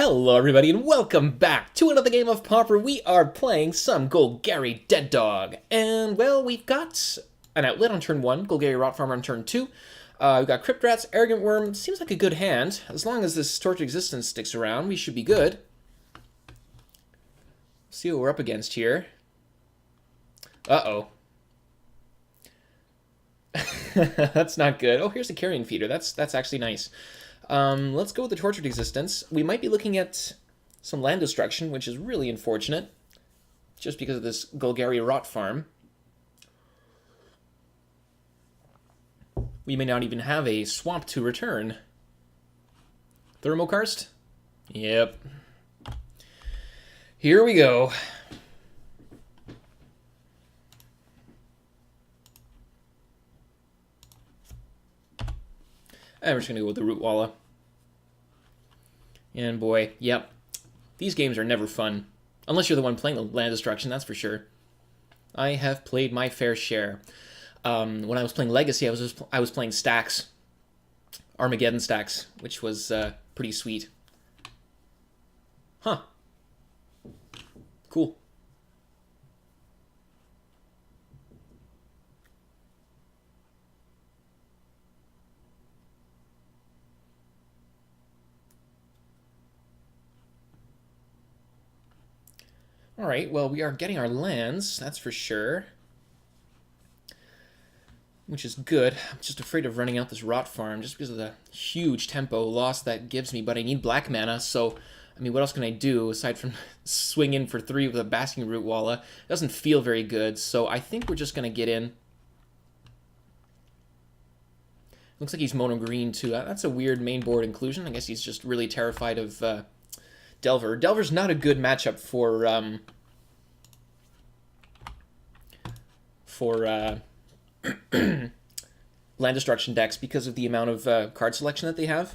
Hello everybody and welcome back to another game of Pauper. We are playing some Golgari Dead Dog. And well, we've got an outlet on turn 1, Golgari Rot Farmer on turn 2. We've got Crypt Rats, Arrogant Worm. Seems like a good hand. As long as this Torch Existence sticks around, we should be good. See what we're up against here. Uh-oh. That's not good. Oh, here's a Carrion Feeder. That's actually nice. Let's go with the Tortured Existence. We might be looking at some land destruction, which is really unfortunate, just because of this Golgari Rot Farm. We may not even have a swamp to return. Thermokarst? Yep. Here we go. And we're just going to go with the Root Walla. And boy, yep. These games are never fun. Unless you're the one playing the land destruction, that's for sure. I have played my fair share. When I was playing Legacy, I was playing stacks. Armageddon stacks, which was pretty sweet. Huh. Cool. Alright, well, we are getting our lands, that's for sure. Which is good. I'm just afraid of running out this Rot Farm just because of the huge tempo loss that gives me, but I need black mana, so, I mean, what else can I do aside from swing in for 3 with a Basking Root Walla? It doesn't feel very good, so I think we're just going to get in. Looks like he's mono green, too. That's a weird main board inclusion. I guess he's just really terrified of Delver. Delver's not a good matchup for land destruction decks because of the amount of card selection that they have.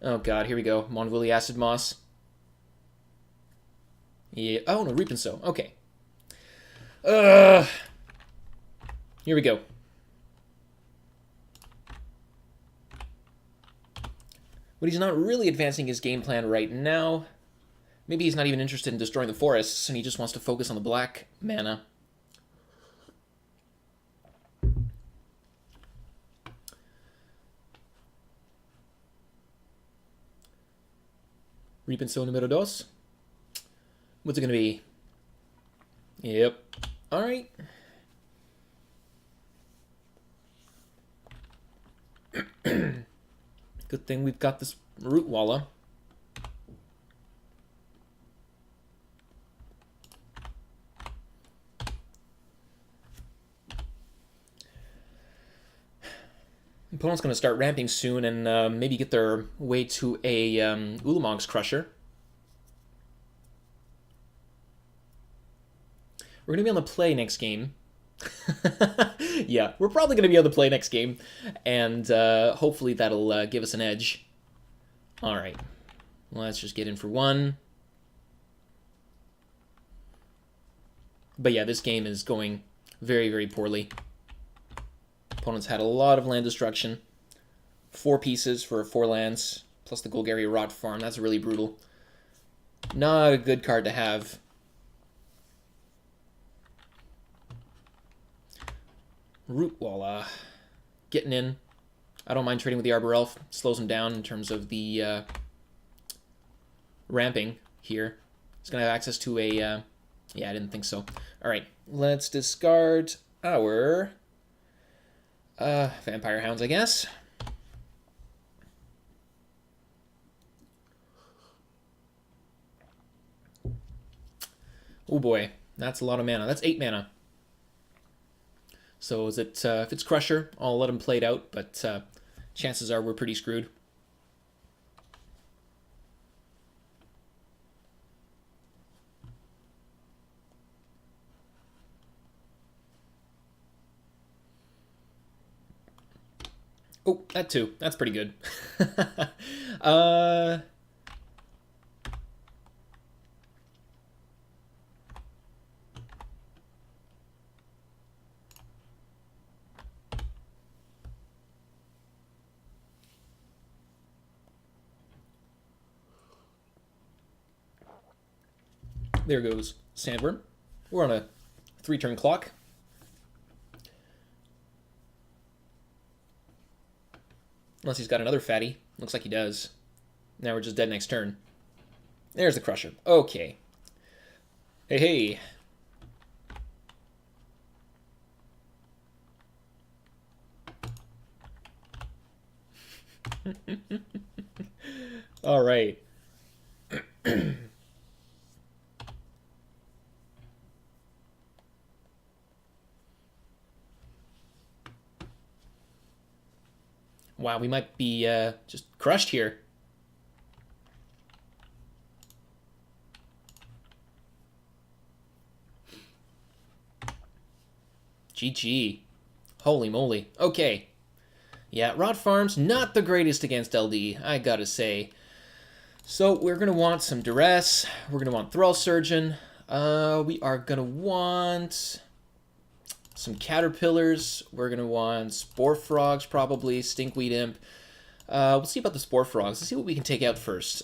Oh god, here we go. Monvuli Acid Moss. Yeah. Oh no, Reap and Sow. Okay. Here we go. But he's not really advancing his game plan right now. Maybe he's not even interested in destroying the forests, and he just wants to focus on the black mana. Reap and Sow número 2. What's it going to be? Yep. Alright. Good thing we've got this Root Walla. Opponent's going to start ramping soon and maybe get their way to a Ulamog's Crusher. We're going to be on the play next game. Yeah, we're probably going to be on the play next game, and hopefully that'll give us an edge. Alright, let's just get in for 1. But yeah, this game is going very, very poorly. Opponents had a lot of land destruction. 4 pieces for 4 lands, plus the Golgari Rot Farm. That's really brutal. Not a good card to have. Root Walla. Getting in. I don't mind trading with the Arbor Elf. Slows him down in terms of the ramping here. He's going to have access to a... yeah, I didn't think so. Alright, let's discard our... Vampire Hounds, I guess. Oh boy, that's a lot of mana. That's 8 mana. So is it, if it's Crusher, I'll let him play it out, but chances are we're pretty screwed. Oh, that too. That's pretty good. There goes Sandworm. We're on a 3-turn clock. Unless he's got another fatty. Looks like he does. Now we're just dead next turn. There's the Crusher. Okay. Hey, hey. All right. Wow, we might be just crushed here. GG. Holy moly. Okay. Yeah, Rot Farm's not the greatest against LD, I gotta say. So we're going to want some Duress. We're going to want Thrall Surgeon. We are going to want some Caterpillars. We're going to want Spore Frogs, probably. Stinkweed Imp. We'll see about the Spore Frogs. Let's see what we can take out first.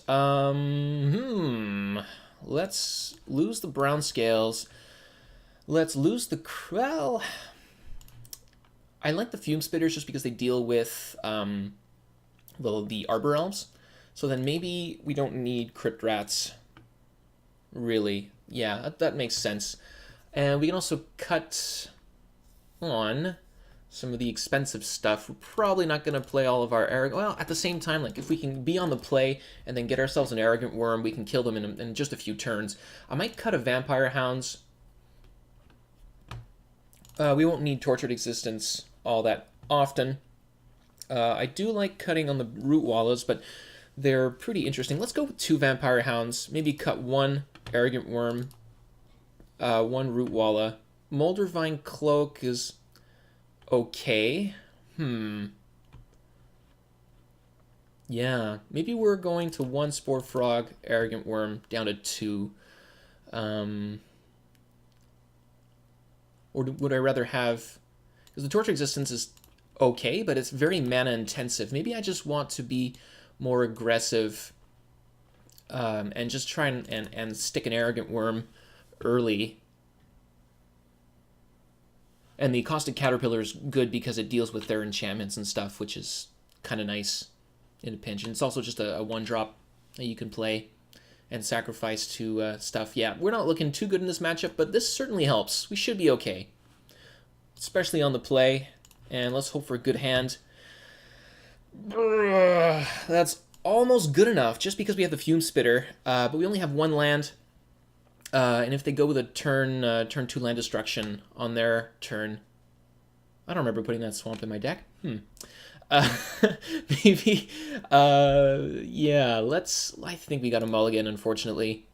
Let's lose the Brown Scales. Let's lose the... Well, I like the Fume Spitters just because they deal with the Arbor Elves. So then maybe we don't need Crypt Rats, really. Yeah, that makes sense. And we can also cut on some of the expensive stuff. We're probably not going to play all of our Arrogant... Well, at the same time, like, if we can be on the play and then get ourselves an Arrogant Worm, we can kill them in just a few turns. I might cut a Vampire Hounds. We won't need Tortured Existence all that often. I do like cutting on the Root Wallas, but... they're pretty interesting. Let's go with 2 Vampire Hounds. Maybe cut 1 Arrogant Worm, 1 Root Walla. Moldervine Cloak is okay. Yeah, maybe we're going to 1 Spore Frog, Arrogant Worm, down to 2. Or would I rather have... because the Torture Existence is okay, but it's very mana intensive. Maybe I just want to be... more aggressive and just try and stick an Arrogant Worm early. And the Caustic Caterpillar is good because it deals with their enchantments and stuff, which is kind of nice in a pinch. And it's also just a 1-drop that you can play and sacrifice to stuff. Yeah, we're not looking too good in this matchup, but this certainly helps. We should be okay, especially on the play. And let's hope for a good hand. That's almost good enough, just because we have the Fume Spitter, but we only have 1 land, and if they go with a turn 2 land destruction on their turn, I don't remember putting that swamp in my deck. Maybe, yeah, I think we got a mulligan, unfortunately.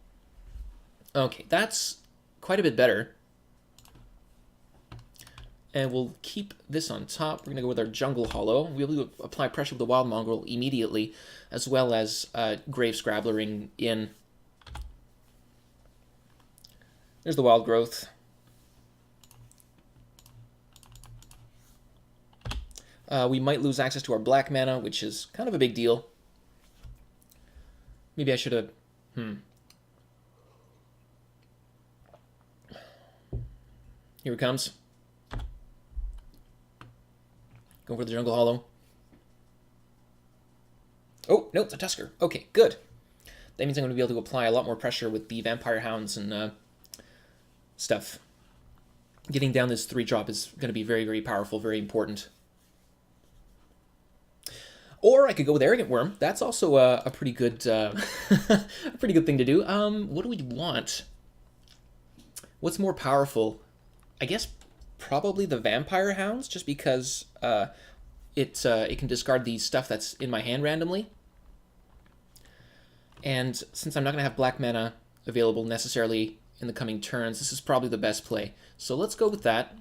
Okay, that's quite a bit better. And we'll keep this on top. We're going to go with our Jungle Hollow. We'll apply pressure with the Wild Mongrel immediately, as well as Grave Scrabblering in. There's the Wild Growth. We might lose access to our black mana, which is kind of a big deal. Maybe I should have... Here it comes. Go for the Jungle Hollow. Oh, no, it's a Tusker. Okay, good. That means I'm going to be able to apply a lot more pressure with the Vampire Hounds and stuff. Getting down this 3-drop is going to be very, very powerful, very important. Or I could go with Arrogant Worm. That's also a pretty good, a pretty good thing to do. What do we want? What's more powerful? I guess probably the Vampire Hounds, just because it can discard the stuff that's in my hand randomly. And since I'm not going to have black mana available necessarily in the coming turns, this is probably the best play. So let's go with that.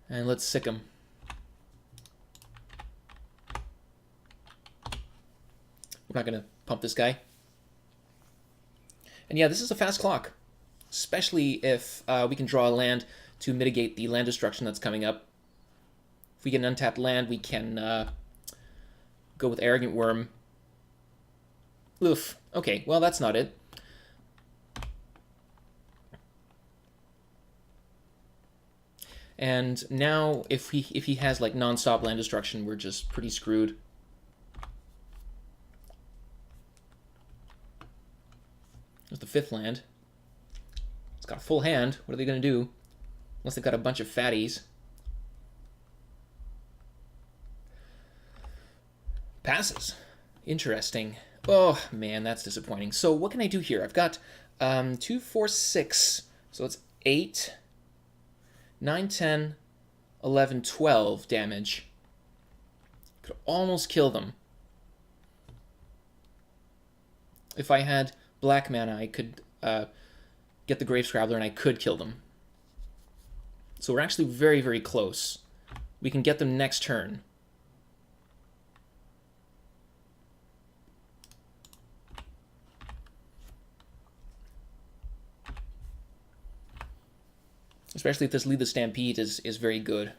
And let's sick him. We're not going to pump this guy. And yeah, this is a fast clock, especially if we can draw a land to mitigate the land destruction that's coming up. If we get an untapped land, we can Go with Arrogant Worm. Oof. Okay, well, that's not it. And now, if he has, like, non-stop land destruction, we're just pretty screwed. There's the 5th land. It's got a full hand. What are they going to do? Unless they've got a bunch of fatties. Passes. Interesting. Oh, man, that's disappointing. So what can I do here? I've got 2, 4, 6. So it's 8, 9, 10, 11, 12 damage. Could almost kill them. If I had black mana, I could get the Grave Scrabbler and I could kill them. So we're actually very, very close. We can get them next turn. Especially if this Lead the Stampede is very good.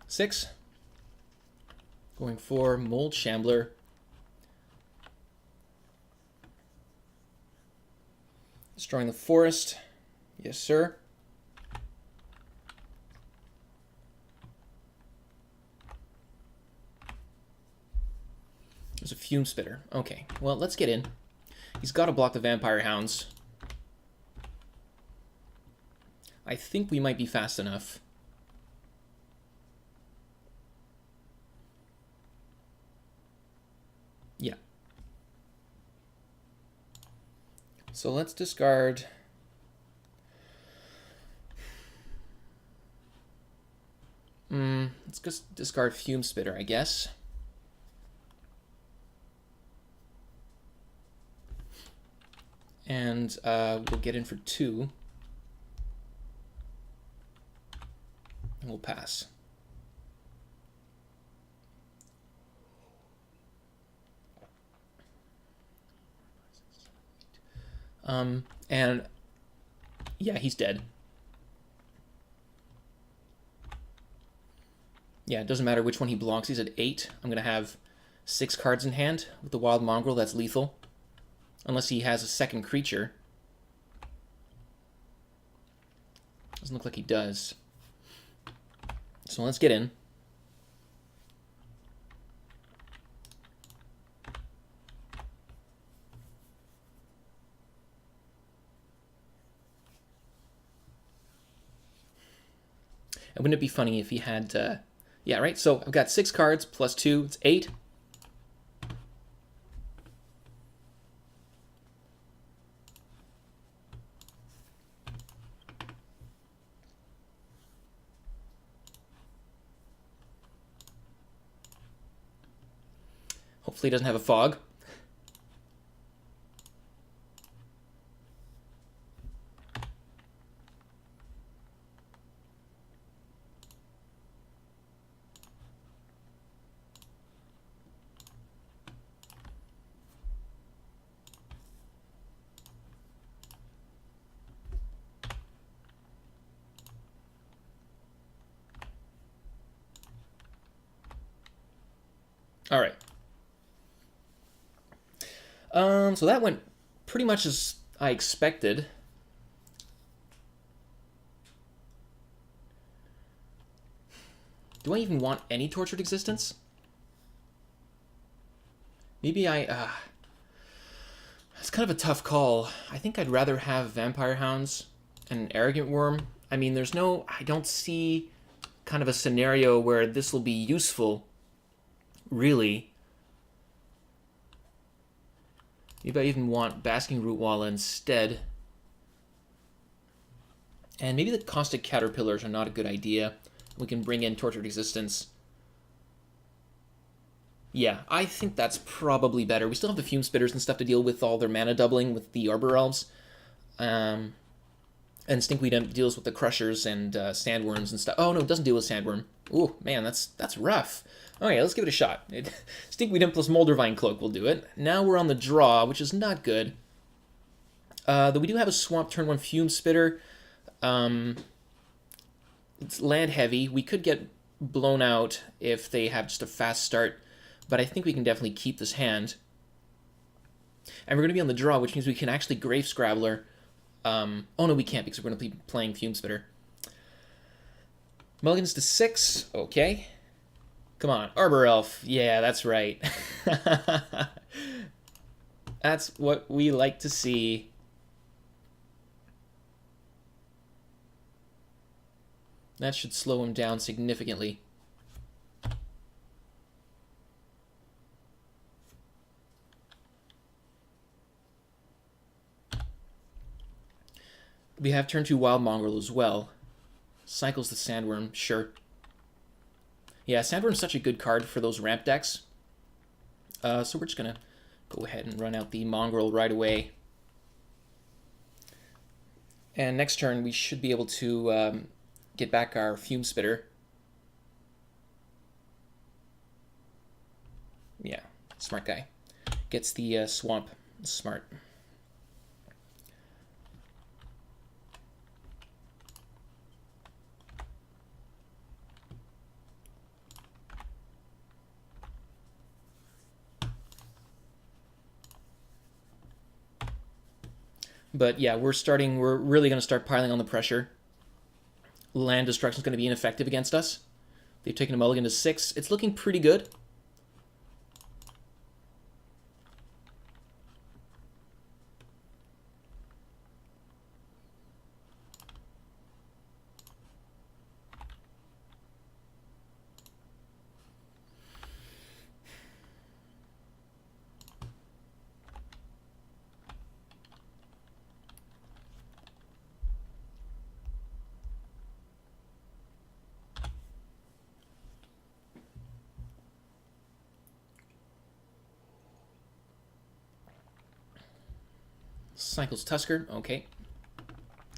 Six. Going for Mold Shambler. Destroying the forest. Yes, sir. There's a Fume Spitter. Okay, well, let's get in. He's got to block the Vampire Hounds. I think we might be fast enough. Yeah. So let's discard... let's just discard Fume Spitter, I guess. And we'll get in for 2. And we'll pass. And yeah, he's dead. Yeah, it doesn't matter which one he blocks. He's at 8. I'm going to have 6 cards in hand with the Wild Mongrel. That's lethal. Unless he has a second creature. Doesn't look like he does. So let's get in. And wouldn't it be funny if he had... yeah, right? So I've got 6 cards plus 2. It's 8. Hopefully he doesn't have a fog. All right. So that went pretty much as I expected. Do I even want any Tortured Existence? Maybe I... It's kind of a tough call. I think I'd rather have Vampire Hounds and an Arrogant Worm. I mean, there's no... I don't see kind of a scenario where this will be useful, really. Maybe I even want Basking Rootwalla instead. And maybe the Caustic Caterpillars are not a good idea. We can bring in Tortured Existence. Yeah, I think that's probably better. We still have the Fume Spitters and stuff to deal with all their mana doubling with the Arbor Elves. And Stinkweed deals with the Crushers and Sandworms and stuff. Oh, no, it doesn't deal with Sandworm. Ooh, man, that's rough. Okay, let's give it a shot. Stinkweed Imp plus Moldervine Cloak will do it. Now we're on the draw, which is not good. Though we do have a Swamp turn 1 Fume Spitter. It's land heavy. We could get blown out if they have just a fast start, but I think we can definitely keep this hand. And we're going to be on the draw, which means we can actually Grave Scrabbler. Oh no, we can't, because we're going to be playing Fume Spitter. Mulligans to 6. Okay. Come on. Arbor Elf. Yeah, that's right. That's what we like to see. That should slow him down significantly. We have turn 2 Wild Mongrel as well. Cycles the Sandworm, sure. Yeah, Sandworm's such a good card for those ramp decks. So we're just going to go ahead and run out the Mongrel right away. And next turn, we should be able to get back our Fume Spitter. Yeah, smart guy. Gets the Swamp. Smart. But yeah, we're really going to start piling on the pressure. Land destruction is going to be ineffective against us. They've taken a mulligan to 6. It's looking pretty good. Cycles Tusker, okay.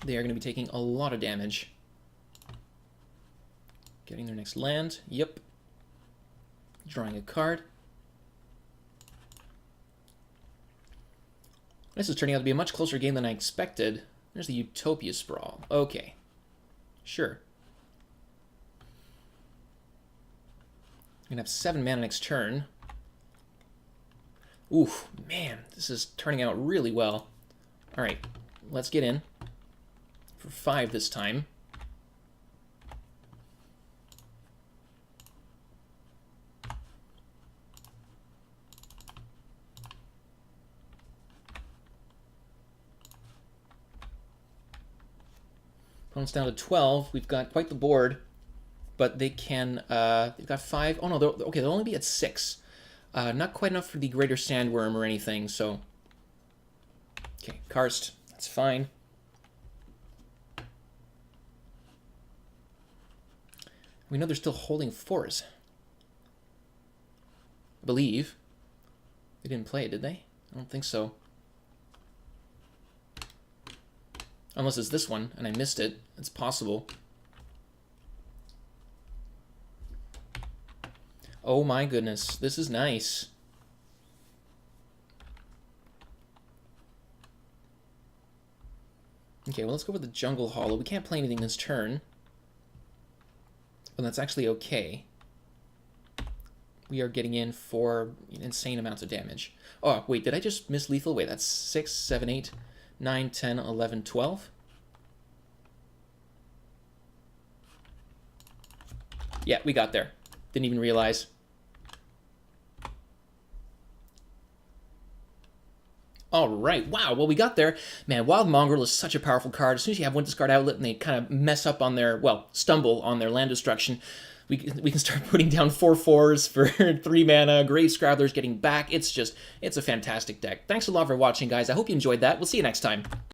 They are going to be taking a lot of damage. Getting their next land, yep. Drawing a card. This is turning out to be a much closer game than I expected. There's the Utopia Sprawl, okay. Sure. We're going to have 7 mana next turn. Oof, man, this is turning out really well. All right, let's get in for 5 this time. Opponent's down to 12. We've got quite the board, but they can. They've got 5. Oh no, okay. They'll only be at 6. Not quite enough for the Greater Sandworm or anything. So. Okay, Karst, that's fine. We know they're still holding 4s. I believe. They didn't play it, did they? I don't think so. Unless it's this one, and I missed it. It's possible. Oh my goodness, this is nice. Okay, well, let's go with the Jungle Hollow. We can't play anything this turn. But that's actually okay. We are getting in for insane amounts of damage. Oh, wait, did I just miss lethal? Wait, that's 6, 7, 8, 9, 10, 11, 12. Yeah, we got there. Didn't even realize. All right, wow, well, we got there. Man, Wild Mongrel is such a powerful card. As soon as you have one discard outlet and they kind of mess up on their, well, stumble on their land destruction, we can start putting down 4/4s for 3 mana, Grave Scrabblers getting back. It's a fantastic deck. Thanks a lot for watching, guys. I hope you enjoyed that. We'll see you next time.